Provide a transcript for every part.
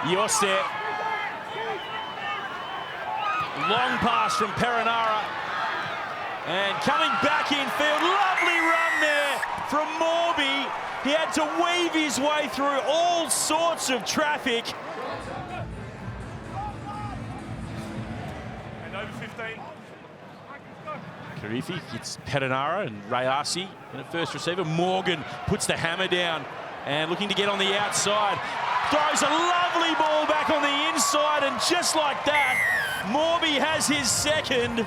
Yose. Long pass from Perinara. And coming back infield, lovely run there from Morby. He had to weave his way through all sorts of traffic. And over 15. Karifi gets Perinara and Rayasi in at first receiver. Morgan puts the hammer down and looking to get on the outside. Throws a lovely ball back on the inside, and just like that, Morby has his second.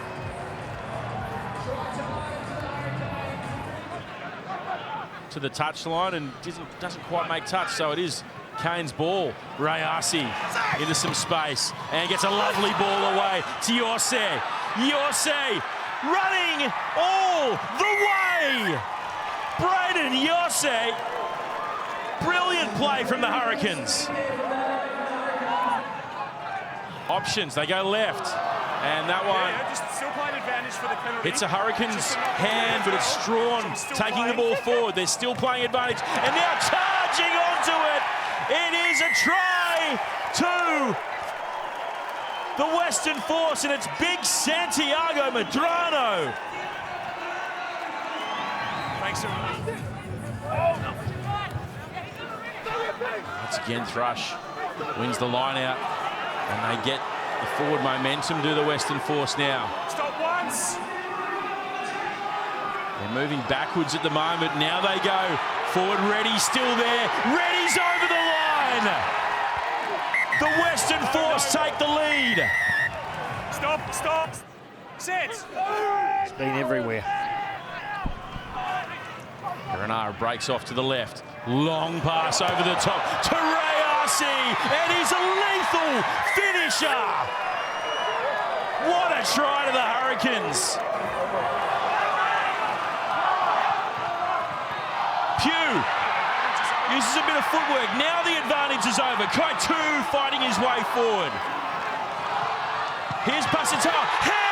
To the touchline and doesn't quite make touch, so it is Kane's ball. Rayasi into some space and gets a lovely ball away to Yose. Yose running all the way. Brayden Yose. Brilliant play from the Hurricanes. Options, they go left. And that one just still playing advantage for the penalty. hits a Hurricanes hand, but it's Strawn taking the ball forward. They're still playing advantage. And now charging onto it. It is a try to the Western Force, and it's big Santiago Medrano. Thanks, Once again, Thrush wins the line out, and they get the forward momentum to the Western Force now. Stop once. They're moving backwards at the moment. Now they go forward. Reddy's still there. Reddy's over the line. The Western Force take the lead. Stop. Set. It's been everywhere. Perinara breaks off to the left. Long pass over the top to Rayasi, and he's a lethal finisher. What a try to the Hurricanes. Pugh uses a bit of footwork. Now the advantage is over. Kaitu fighting his way forward. Here's Pasatau.